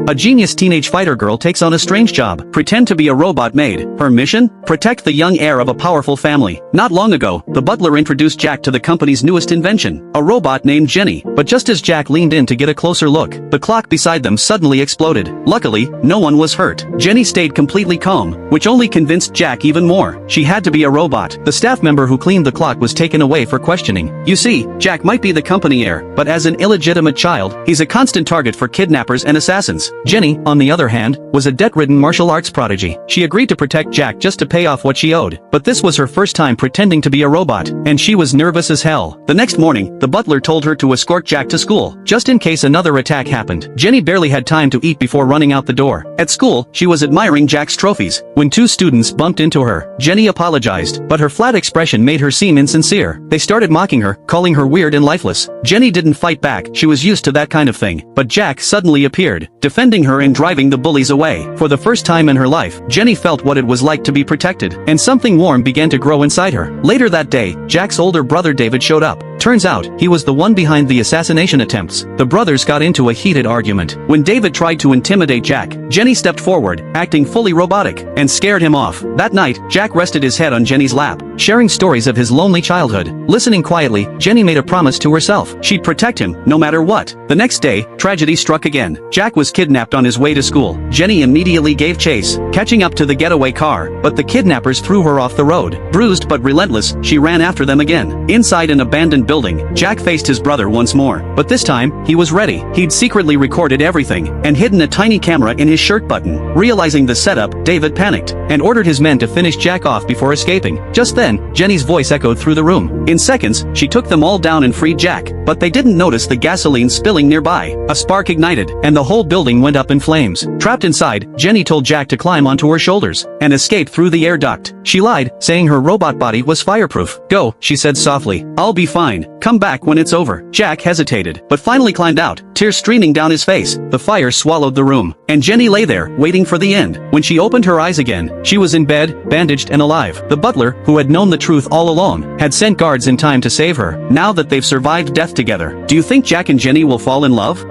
A genius teenage fighter girl takes on a strange job, pretend to be a robot maid. Her mission? Protect the young heir of a powerful family. Not long ago, the butler introduced Jack to the company's newest invention, a robot named Jenny. But just as Jack leaned in to get a closer look, the clock beside them suddenly exploded. Luckily, no one was hurt. Jenny stayed completely calm, which only convinced Jack even more. She had to be a robot. The staff member who cleaned the clock was taken away for questioning. You see, Jack might be the company heir, but as an illegitimate child, he's a constant target for kidnappers and assassins. Jenny, on the other hand, was a debt-ridden martial arts prodigy. She agreed to protect Jack just to pay off what she owed. But this was her first time pretending to be a robot, and she was nervous as hell. The next morning, the butler told her to escort Jack to school, just in case another attack happened. Jenny barely had time to eat before running out the door. At school, she was admiring Jack's trophies. When two students bumped into her, Jenny apologized, but her flat expression made her seem insincere. They started mocking her, calling her weird and lifeless. Jenny didn't fight back, she was used to that kind of thing. But Jack suddenly appeared, defending her and driving the bullies away. For the first time in her life, Jenny felt what it was like to be protected, and something warm began to grow inside her. Later that day, Jack's older brother David showed up. Turns out, he was the one behind the assassination attempts. The brothers got into a heated argument. When David tried to intimidate Jack, Jenny stepped forward, acting fully robotic, and scared him off. That night, Jack rested his head on Jenny's lap, sharing stories of his lonely childhood. Listening quietly, Jenny made a promise to herself. She'd protect him, no matter what. The next day, tragedy struck again. Jack was kidnapped on his way to school. Jenny immediately gave chase, catching up to the getaway car, but the kidnappers threw her off the road. Bruised but relentless, she ran after them again. Inside an abandoned building, Jack faced his brother once more. But this time, he was ready. He'd secretly recorded everything, and hidden a tiny camera in his shirt button. Realizing the setup, David panicked, and ordered his men to finish Jack off before escaping. Just then, Jenny's voice echoed through the room. In seconds, she took them all down and freed Jack, but they didn't notice the gasoline spilling nearby. A spark ignited, and the whole building went up in flames. Trapped inside, Jenny told Jack to climb onto her shoulders, and escape through the air duct. She lied, saying her robot body was fireproof. Go, she said softly. I'll be fine. Come back when it's over. Jack hesitated, but finally climbed out, tears streaming down his face. The fire swallowed the room, and Jenny lay there, waiting for the end. When she opened her eyes again, she was in bed, bandaged and alive. The butler, who had known the truth all along, had sent guards in time to save her. Now that they've survived death together, do you think Jack and Jenny will fall in love?